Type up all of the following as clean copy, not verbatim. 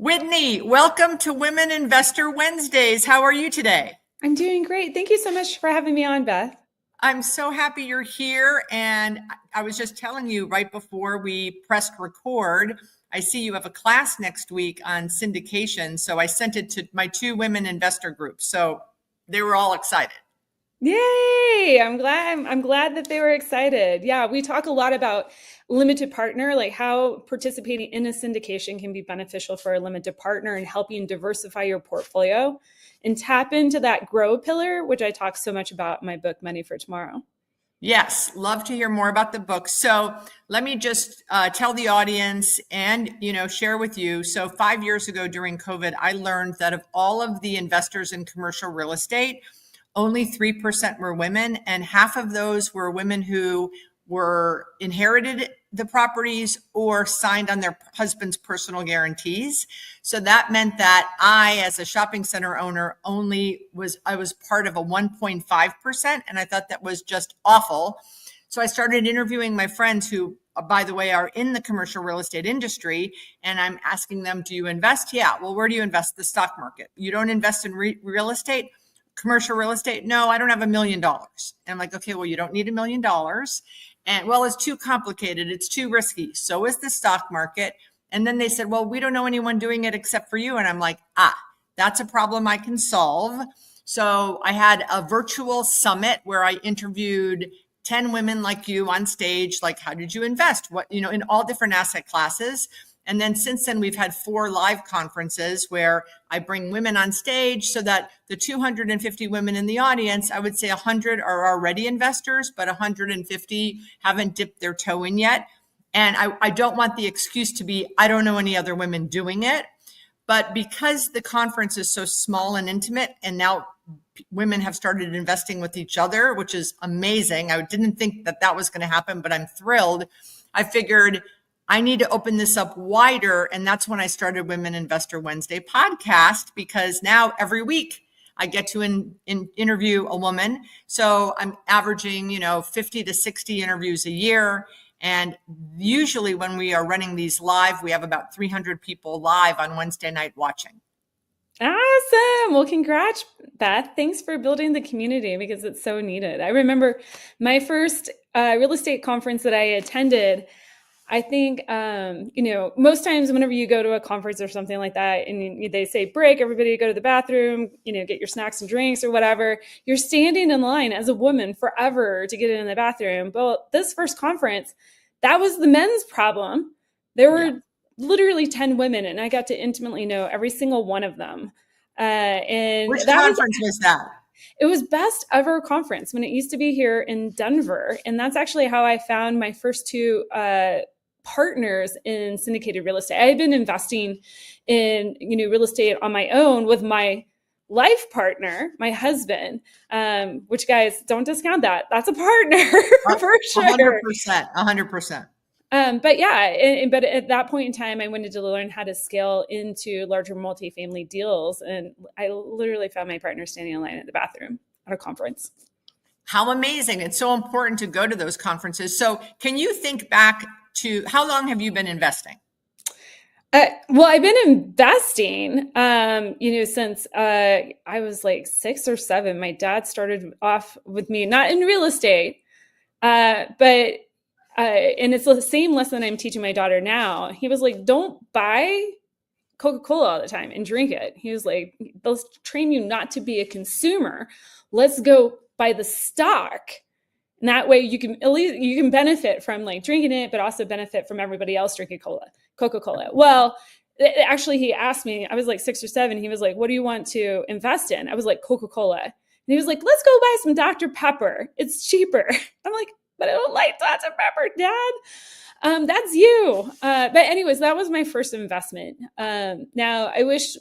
Whitney, welcome to Women Investor Wednesdays. How are you today? I'm doing great. Thank you so much for having me on, Beth. I'm so happy you're here. And I was just telling you right before we pressed record, I see you have a class next week on syndication. So I sent it to my two women investor groups. So they were all excited. Yay! I'm glad that they were excited. Yeah, we talk a lot about limited partner, like how participating in a syndication can be beneficial for a limited partner and helping diversify your portfolio and tap into that grow pillar, which I talk so much about in my book, Money for Tomorrow. Yes, love to hear more about the book. So let me just tell the audience and share with you. So 5 years ago during COVID, I learned that of all of the investors in commercial real estate, only 3% were women, and half of those were women who were inherited the properties or signed on their husband's personal guarantees. So that meant that I, as a shopping center owner, I was part of a 1.5%. And I thought that was just awful. So I started interviewing my friends who, by the way, are in the commercial real estate industry. And I'm asking them, do you invest? Yeah. Well, where do you invest? The stock market. You don't invest in real estate? Commercial real estate? No, I don't have $1 million. And I'm like, okay, well, you don't need $1 million. And well, it's too complicated. It's too risky. So is the stock market. And then they said, well, we don't know anyone doing it except for you. And I'm like, that's a problem I can solve. So I had a virtual summit where I interviewed 10 women like you on stage. Like, how did you invest? What, in all different asset classes. And then since then, we've had 4 live conferences where I bring women on stage so that the 250 women in the audience, I would say 100 are already investors, but 150 haven't dipped their toe in yet. And I don't want the excuse to be, I don't know any other women doing it. But because the conference is so small and intimate, and now women have started investing with each other, which is amazing. I didn't think that was going to happen, but I'm thrilled. I figured I need to open this up wider. And that's when I started Women Investor Wednesday podcast, because now every week I get to interview a woman. So I'm averaging, 50 to 60 interviews a year. And usually when we are running these live, we have about 300 people live on Wednesday night watching. Awesome. Well, congrats, Beth. Thanks for building the community because it's so needed. I remember my first real estate conference that I attended. I think, most times whenever you go to a conference or something like that and they say break, everybody go to the bathroom, get your snacks and drinks or whatever, you're standing in line as a woman forever to get in the bathroom. But this first conference, that was the men's problem. There were literally 10 women and I got to intimately know every single one of them. And which conference was that? It was Best Ever Conference when it used to be here in Denver. And that's actually how I found my first 2 partners in syndicated real estate. I had been investing in, real estate on my own with my life partner, my husband, which guys, don't discount that. That's a partner for sure. 100%. But yeah, but at that point in time, I wanted to learn how to scale into larger multifamily deals. And I literally found my partner standing in line at the bathroom at a conference. How amazing. It's so important to go to those conferences. So can you think back to how long have you been investing? Well, I've been investing, since I was like 6 or 7. My dad started off with me, not in real estate, but and it's the same lesson I'm teaching my daughter now. He was like, don't buy Coca-Cola all the time and drink it. He was like, they'll train you not to be a consumer. Let's go buy the stock. And that way you can benefit from like drinking it, but also benefit from everybody else drinking Coca-Cola. Well, actually he asked me, I was like 6 or 7. He was like, what do you want to invest in? I was like, Coca-Cola. And he was like, let's go buy some Dr. Pepper. It's cheaper. I'm like, but I don't like Dr. Pepper, Dad. That's you. But anyways, that was my first investment. Now I wish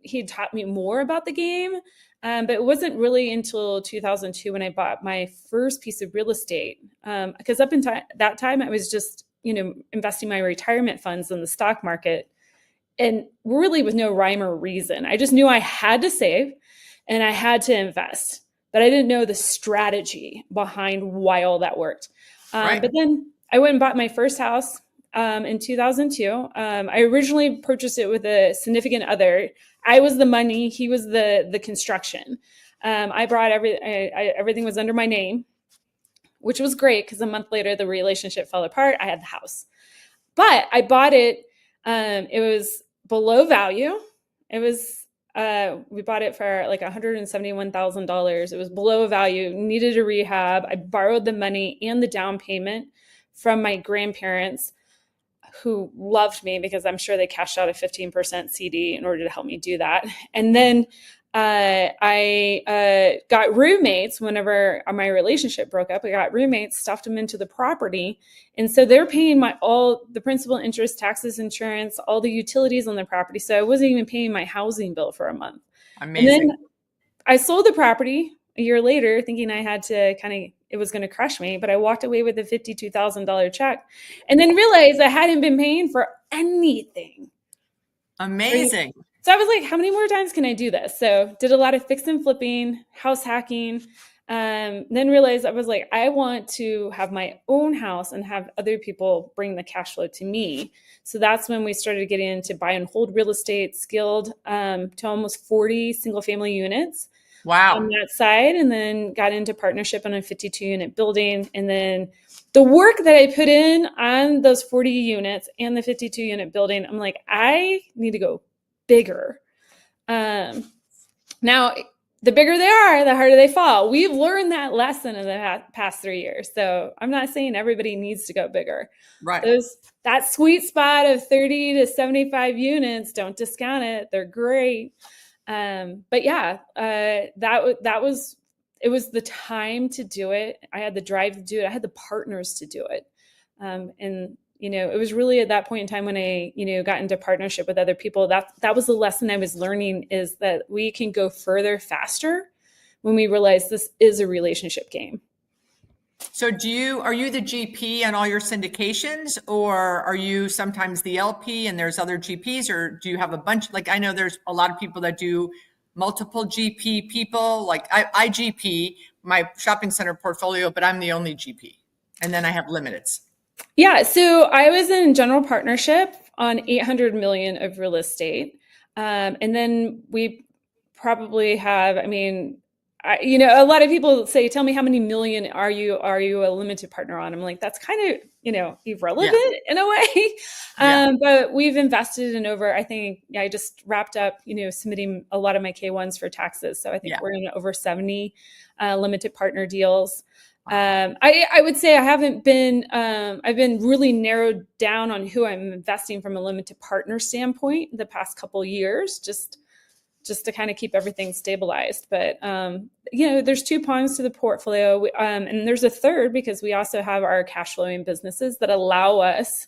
he'd taught me more about the game. But it wasn't really until 2002 when I bought my first piece of real estate. Because up until that time, I was just, investing my retirement funds in the stock market and really with no rhyme or reason. I just knew I had to save and I had to invest, but I didn't know the strategy behind why all that worked. Right. But then I went and bought my first house. in 2002. I originally purchased it with a significant other. I was the money, he was the construction. I brought everything was under my name, which was great because a month later the relationship fell apart. I had the house, but I bought it. It was below value. It was we bought it for like $171,000. It was below value, needed a rehab. I borrowed the money and the down payment from my grandparents, who loved me because I'm sure they cashed out a 15% CD in order to help me do that. And then I got roommates whenever my relationship broke up. I got roommates, stuffed them into the property. And so they're paying all the principal, interest, taxes, insurance, all the utilities on the property. So I wasn't even paying my housing bill for a month. Amazing. And then I sold the property a year later thinking I had to it was going to crush me, but I walked away with a $52,000 check and then realized I hadn't been paying for anything. Amazing. So I was like, how many more times can I do this? So did a lot of fix and flipping, house hacking, then realized I was like, I want to have my own house and have other people bring the cash flow to me. So that's when we started getting into buy and hold real estate, scaled to almost 40 single family units. Wow. On that side, and then got into partnership on a 52 unit building. And then the work that I put in on those 40 units and the 52 unit building, I'm like, I need to go bigger. Now, the bigger they are, the harder they fall. We've learned that lesson in the past 3 years. So I'm not saying everybody needs to go bigger. Right. That sweet spot of 30 to 75 units, don't discount it. They're great. But yeah, it was the time to do it. I had the drive to do it. I had the partners to do it. And it was really at that point in time when I, got into partnership with other people, that was the lesson I was learning, is that we can go further faster when we realize this is a relationship game. So are you the GP on all your syndications, or are you sometimes the LP and there's other GPs, or do you have a bunch? Like, I know there's a lot of people that do multiple GP people. Like I GP my shopping center portfolio, but I'm the only GP. And then I have limiteds. Yeah. So I was in general partnership on 800 million of real estate. And then we probably have, a lot of people say, tell me how many million are you a limited partner on? I'm like, that's kind of, irrelevant in a way. But we've invested in I think I just wrapped up, submitting a lot of my K1s for taxes. So I think we're in over 70 limited partner deals. I would say I've been really narrowed down on who I'm investing from a limited partner standpoint the past couple of years, just to kind of keep everything stabilized. But, there's two prongs to the portfolio. And there's a third, because we also have our cash flowing businesses that allow us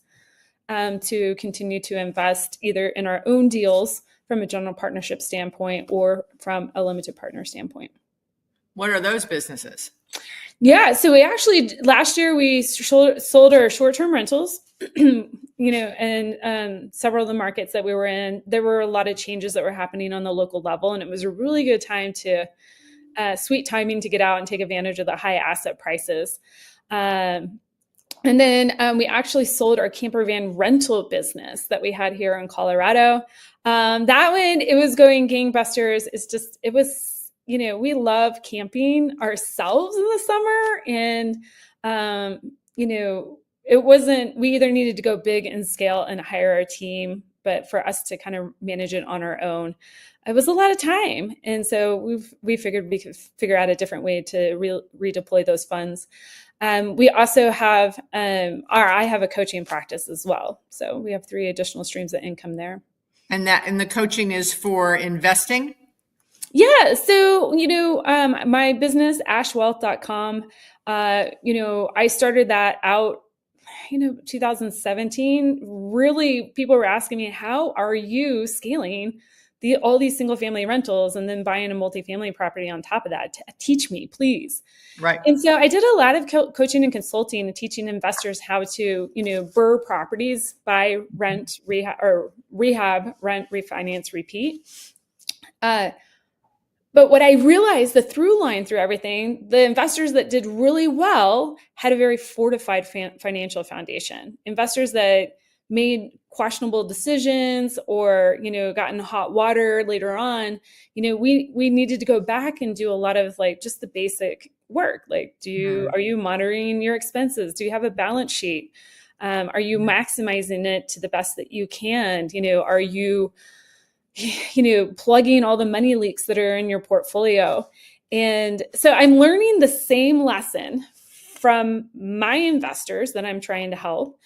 to continue to invest either in our own deals from a general partnership standpoint or from a limited partner standpoint. What are those businesses? Yeah. So we actually, last year we sold our short-term rentals, and several of the markets that we were in, there were a lot of changes that were happening on the local level. And it was a really good time sweet timing to get out and take advantage of the high asset prices. And then we actually sold our camper van rental business that we had here in Colorado. That one, it was going gangbusters. We love camping ourselves in the summer. And, we either needed to go big and scale and hire our team, but for us to kind of manage it on our own, it was a lot of time. And so we figured we could figure out a different way to redeploy those funds. We also have, I have a coaching practice as well. So we have 3 additional streams of income there. And the coaching is for investing? Yeah. So, my business, ashwealth.com, I started that out, 2017. Really, people were asking me, how are you scaling all these single family rentals and then buying a multifamily property on top of that? Teach me, please. Right. And so I did a lot of coaching and consulting and teaching investors how to, BRRRR properties, buy, rent, rehab, rent, refinance, repeat. But But what I realized, the through line through everything, the investors that did really well had a very fortified financial foundation. Investors that made questionable decisions or, got in hot water later on, we needed to go back and do a lot of like just the basic work. Like, are you monitoring your expenses? Do you have a balance sheet? Are you maximizing it to the best that you can? Are you plugging all the money leaks that are in your portfolio? And so I'm learning the same lesson from my investors that I'm trying to help,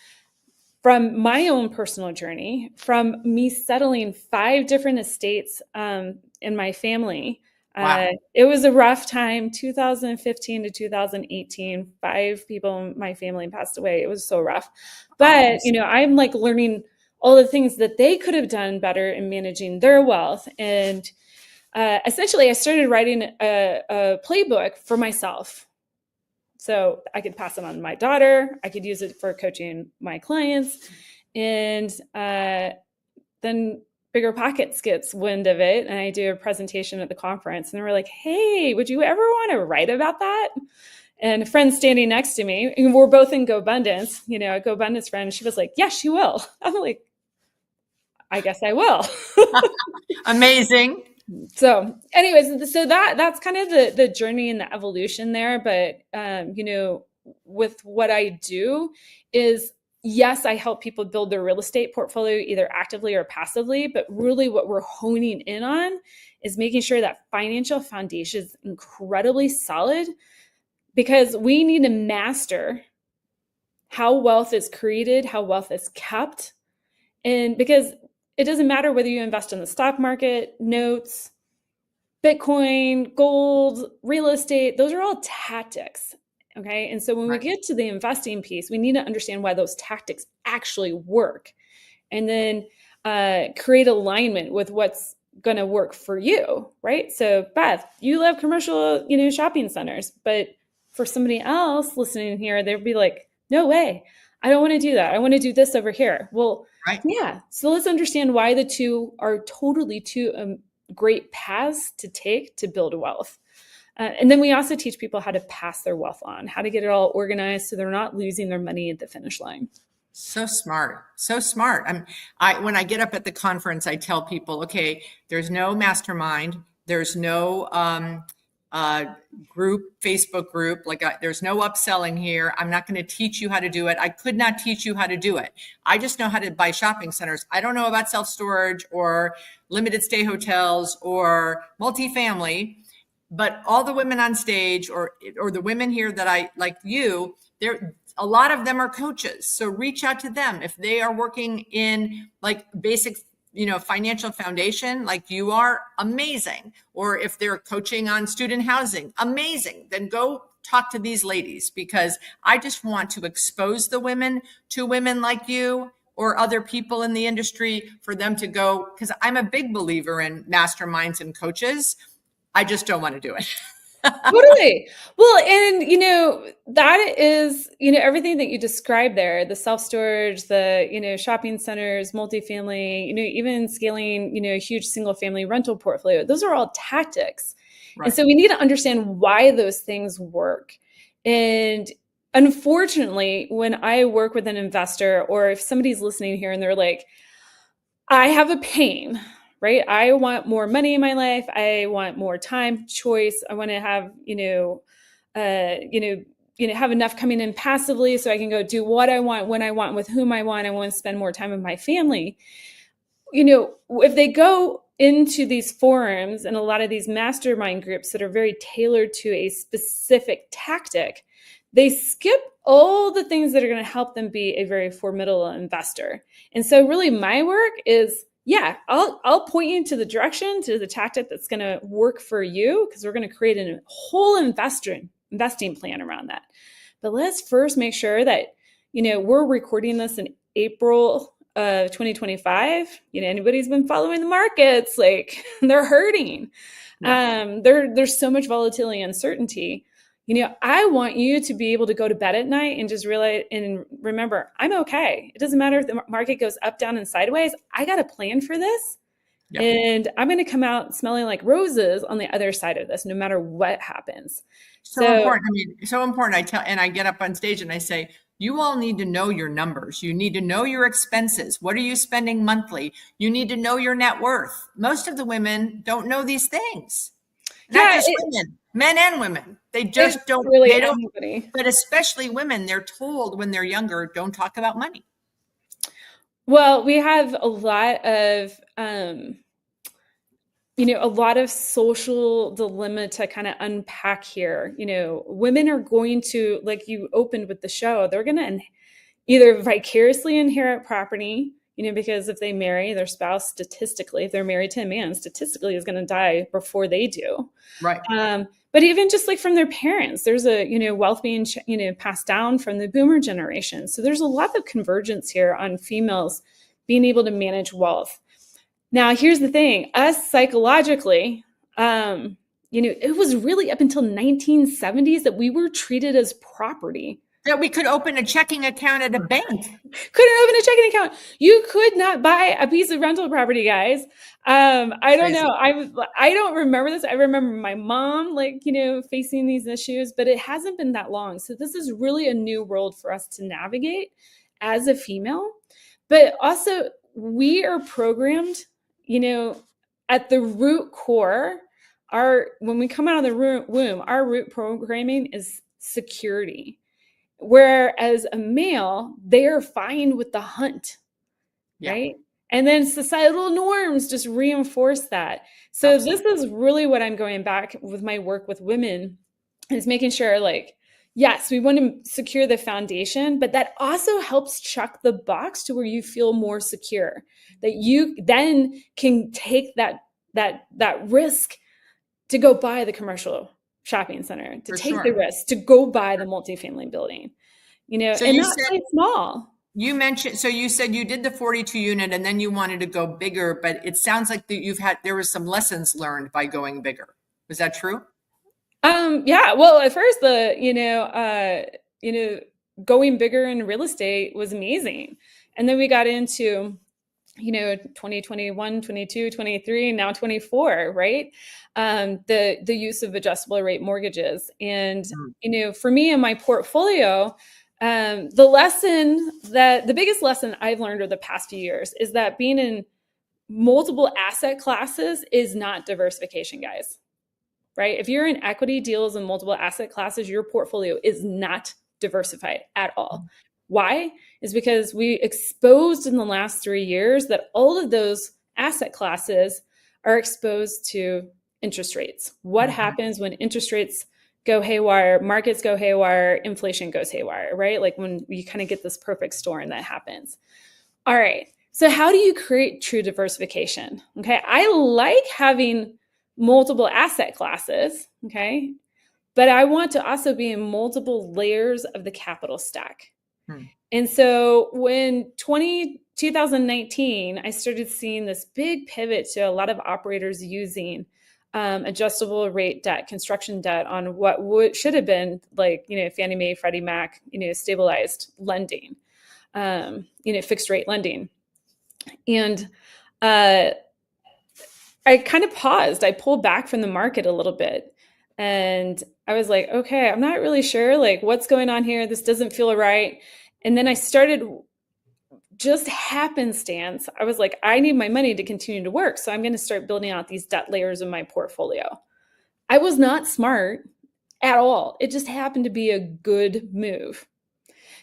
from my own personal journey, from me settling 5 different estates in my family. Wow. It was a rough time, 2015 to 2018. 5 people in my family passed away. It was so rough. But, I'm like learning all the things that they could have done better in managing their wealth. And essentially, I started writing a playbook for myself. So I could pass it on to my daughter. I could use it for coaching my clients. And then Bigger Pockets gets wind of it. And I do a presentation at the conference. And they were like, hey, would you ever want to write about that? And a friend standing next to me, and we're both in GoBundance, a GoBundance friend, she was like, yeah, she will. I'm like, I guess I will. Amazing. So anyways, so that's kind of the journey and the evolution there. But, with what I do is, yes, I help people build their real estate portfolio either actively or passively. But really what we're honing in on is making sure that financial foundation is incredibly solid, because we need to master how wealth is created, how wealth is kept. And because it doesn't matter whether you invest in the stock market, notes, Bitcoin, gold, real estate, those are all tactics. Okay. And so when we get to the investing piece, we need to understand why those tactics actually work, and then create alignment with what's going to work for you. Right. So Beth, you love commercial, shopping centers, but for somebody else listening here, they'd be like, no way, I don't want to do that. I want to do this over here. Well, yeah. So let's understand why the two are totally two great paths to take to build wealth. And then we also teach people how to pass their wealth on, how to get it all organized so they're not losing their money at the finish line. So smart. So smart. When I get up at the conference, I tell people, okay, there's no mastermind. There's no Facebook group. There's no upselling here. I'm not going to teach you how to do it. I could not teach you how to do it. I just know how to buy shopping centers. I don't know about self-storage or limited stay hotels or multifamily, but all the women on stage or the women here that I like you, a lot of them are coaches. So reach out to them. If they are working in like basic financial foundation, like you are, amazing. Or if they're coaching on student housing, amazing. Then go talk to these ladies, because I just want to expose the women to women like you or other people in the industry for them to go, because I'm a big believer in masterminds and coaches. I just don't want to do it. Totally. Well, and that is, everything that you described there, the self-storage, the, shopping centers, multifamily, even scaling, a huge single family rental portfolio, those are all tactics. Right. And so we need to understand why those things work. And unfortunately, when I work with an investor, or if somebody's listening here and they're like, I have a pain, right? I want more money in my life. I want more time, choice. I want to have, have enough coming in passively so I can go do what I want, when I want, with whom I want. I want to spend more time with my family. If they go into these forums and a lot of these mastermind groups that are very tailored to a specific tactic, they skip all the things that are going to help them be a very formidable investor. And so really my work is, yeah, I'll point you to the direction, to the tactic that's going to work for you, because we're going to create a whole investing plan around that. But let's first make sure that, we're recording this in April of 2025. Anybody's been following the markets, like they're hurting. Yeah. There's so much volatility and uncertainty. I want you to be able to go to bed at night and just realize and remember, I'm okay. It doesn't matter if the market goes up, down, and sideways. I got a plan for this. Yeah. And I'm going to come out smelling like roses on the other side of this, no matter what happens. So So, important. I mean, so important. I get up on stage and I say, you all need to know your numbers. You need to know your expenses. What are you spending monthly? You need to know your net worth. Most of the women don't know these things. Not yeah, just women, men and women. They it's just don't, really they don't, anybody. but especially women, they're told when they're younger, don't talk about money. Well, we have a lot of, a lot of social dilemma to kind of unpack here. Women are going to, like you opened with the show, they're going to either vicariously inherit property, because if they marry their spouse, statistically, if they're married to a man, statistically is going to die before they do. Right. But even just like from their parents, there's wealth being, passed down from the boomer generation. So there's a lot of convergence here on females being able to manage wealth. Now, here's the thing, us psychologically, it was really up until 1970s that we were treated as property. That we could open a checking account at a bank. Couldn't open a checking account. You could not buy a piece of rental property, guys. I don't know. I don't remember this. I remember my mom, facing these issues, but it hasn't been that long. So this is really a new world for us to navigate as a female. But also, we are programmed, at the root core. When we come out of the womb, our root programming is security. Whereas a male, they are fine with the hunt, right? And then societal norms just reinforce that. So Absolutely. This is really what I'm going back with my work with women, is making sure, yes, we want to secure the foundation, but that also helps check the box to where you feel more secure, that you then can take that risk to go buy the commercial shopping center, to take the risk, to go buy the multifamily building, so and not play small. You mentioned, so you said you did the 42 unit and then you wanted to go bigger, but it sounds like that there was some lessons learned by going bigger. Was that true? Yeah. Well, at first going bigger in real estate was amazing. And then we got into 2021, 22, 23, now 24, right? The use of adjustable rate mortgages. And, for me in my portfolio, the biggest lesson I've learned over the past few years is that being in multiple asset classes is not diversification, guys, right? If you're in equity deals in multiple asset classes, your portfolio is not diversified at all. Why? Is because we exposed in the last 3 years that all of those asset classes are exposed to interest rates. What happens when interest rates go haywire, markets go haywire, inflation goes haywire, right? Like when you kind of get this perfect storm that happens. All right. So how do you create true diversification? Okay. I like having multiple asset classes. Okay. But I want to also be in multiple layers of the capital stack. And so when 2019, I started seeing this big pivot to a lot of operators using adjustable rate debt, construction debt on what should have been Fannie Mae, Freddie Mac, stabilized lending, fixed rate lending. And I kind of paused. I pulled back from the market a little bit. And I was like, okay, I'm not really sure what's going on here. This doesn't feel right. And then I started just happenstance. I was like, I need my money to continue to work. So I'm going to start building out these debt layers in my portfolio. I was not smart at all. It just happened to be a good move.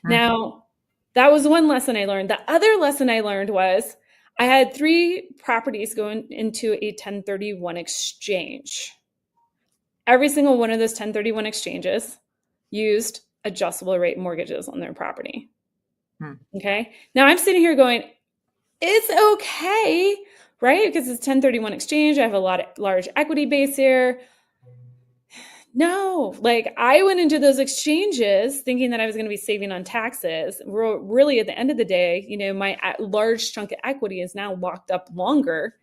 Now, that was one lesson I learned. The other lesson I learned was I had 3 properties going into a 1031 exchange. Every single one of those 1031 exchanges used adjustable rate mortgages on their property. Okay. Now I'm sitting here going, it's okay, right? Because it's 1031 exchange. I have a large equity base here. No, I went into those exchanges thinking that I was going to be saving on taxes. Really, at the end of the day, my large chunk of equity is now locked up longer.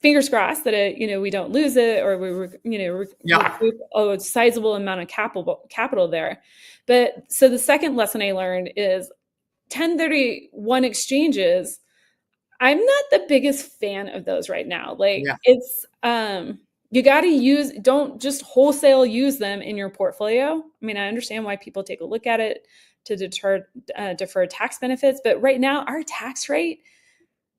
Fingers crossed that we don't lose it, or we recoup a sizable amount of capital there. But so the second lesson I learned is 1031 exchanges. I'm not the biggest fan of those right now. Like Yeah. it's you got to don't just wholesale use them in your portfolio. I mean, I understand why people take a look at it to defer tax benefits, but right now our tax rate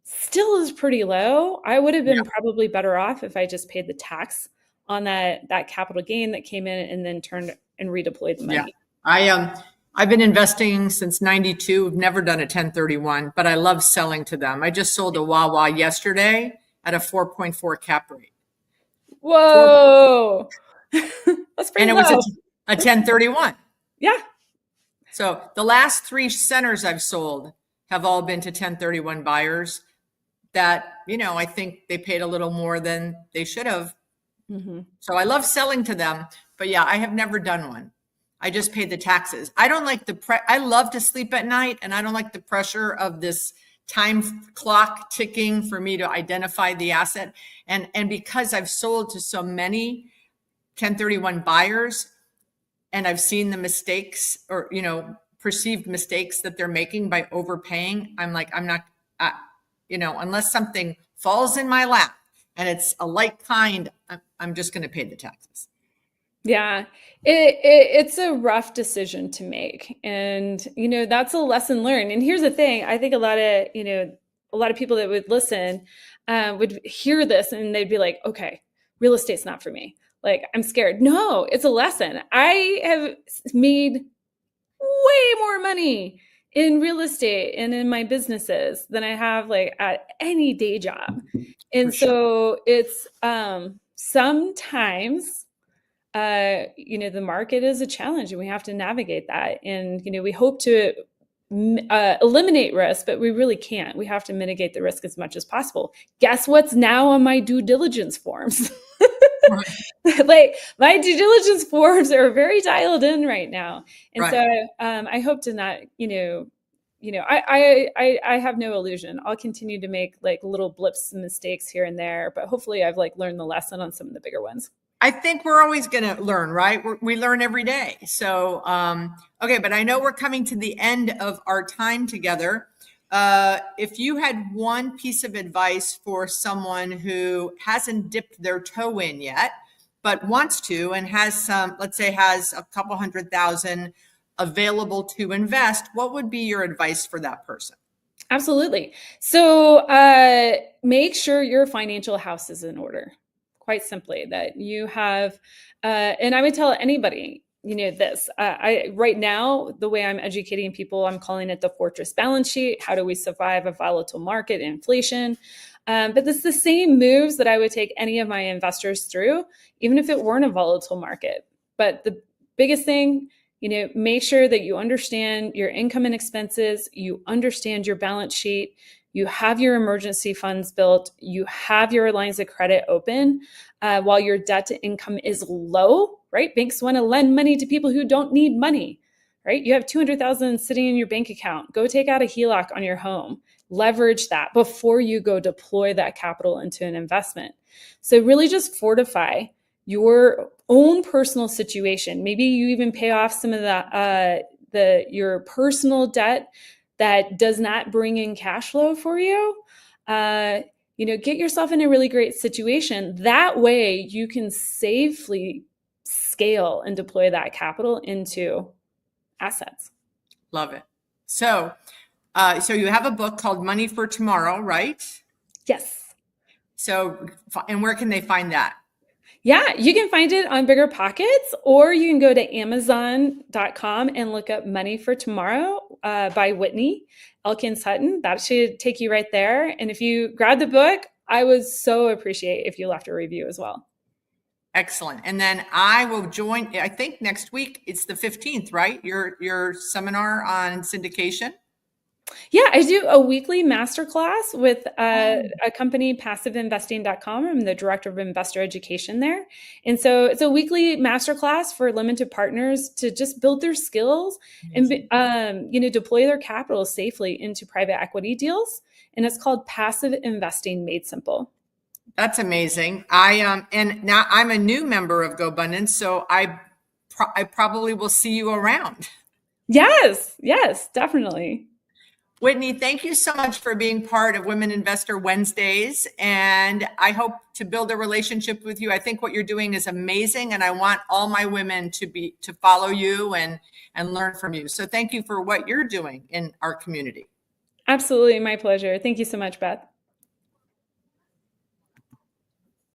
still is pretty low. I would have Yeah. been probably better off if I just paid the tax on that capital gain that came in and then turned and redeployed the Yeah. money. I've been investing since 92. We've never done a 1031, but I love selling to them. I just sold a Wawa yesterday at a 4.4 cap rate. Whoa. That's And pretty it was a low. 1031. Yeah. So the last three centers I've sold have all been to 1031 buyers that, I think they paid a little more than they should have. Mm-hmm. So I love selling to them, but yeah, I have never done one. I just paid the taxes. I don't like I love to sleep at night, and I don't like the pressure of this time clock ticking for me to identify the asset. And because I've sold to so many 1031 buyers, and I've seen the mistakes or, perceived mistakes that they're making by overpaying, I'm like, I'm not, unless something falls in my lap and it's a light kind, I'm just going to pay the taxes. Yeah, it's a rough decision to make. And, that's a lesson learned. And here's the thing. I think a lot of people that would listen would hear this and they'd be like, okay, real estate's not for me. Like, I'm scared. No, it's a lesson. I have made way more money in real estate and in my businesses than I have like at any day job. And so it's sometimes the market is a challenge and we have to navigate that. And, we hope to eliminate risk, but we really can't. We have to mitigate the risk as much as possible. Guess what's now on my due diligence forms? Like my due diligence forms are very dialed in right now. And so I hope to not, I have no illusion. I'll continue to make like little blips and mistakes here and there, but hopefully I've like learned the lesson on some of the bigger ones. I think we're always going to learn, right? We learn every day. So, okay, but I know we're coming to the end of our time together. If you had one piece of advice for someone who hasn't dipped their toe in yet, but wants to and has some, let's say has a couple 100,000 available to invest, what would be your advice for that person? Absolutely. So make sure your financial house is in order. Quite simply, that you have, and I would tell anybody, this. Right now, the way I'm educating people, I'm calling it the fortress balance sheet. How do we survive a volatile market, inflation? But it's the same moves that I would take any of my investors through, even if it weren't a volatile market. But the biggest thing, make sure that you understand your income and expenses, you understand your balance sheet, you have your emergency funds built, you have your lines of credit open while your debt to income is low, right? Banks want to lend money to people who don't need money, right? You have 200,000 sitting in your bank account. Go take out a HELOC on your home. Leverage that before you go deploy that capital into an investment. So really just fortify your own personal situation. Maybe you even pay off some of your personal debt that does not bring in cash flow for you. Get yourself in a really great situation. That way you can safely scale and deploy that capital into assets. Love it. So you have a book called Money for Tomorrow, right? Yes. So, and where can they find that? Yeah, you can find it on Bigger Pockets, or you can go to Amazon.com and look up Money for Tomorrow by Whitney Elkins-Hutten. That should take you right there. And if you grab the book, I would so appreciate if you left a review as well. Excellent. And then I will join, I think next week, it's the 15th, right? Your seminar on syndication. Yeah, I do a weekly masterclass with a company, passiveinvesting.com. I'm the director of investor education there. And so it's a weekly masterclass for limited partners to just build their skills and, deploy their capital safely into private equity deals. And it's called Passive Investing Made Simple. That's amazing. And now I'm a new member of GoBundance, so I probably will see you around. Yes, definitely. Whitney, thank you so much for being part of Women Investor Wednesdays. And I hope to build a relationship with you. I think what you're doing is amazing. And I want all my women to follow you and learn from you. So thank you for what you're doing in our community. Absolutely, my pleasure. Thank you so much, Beth.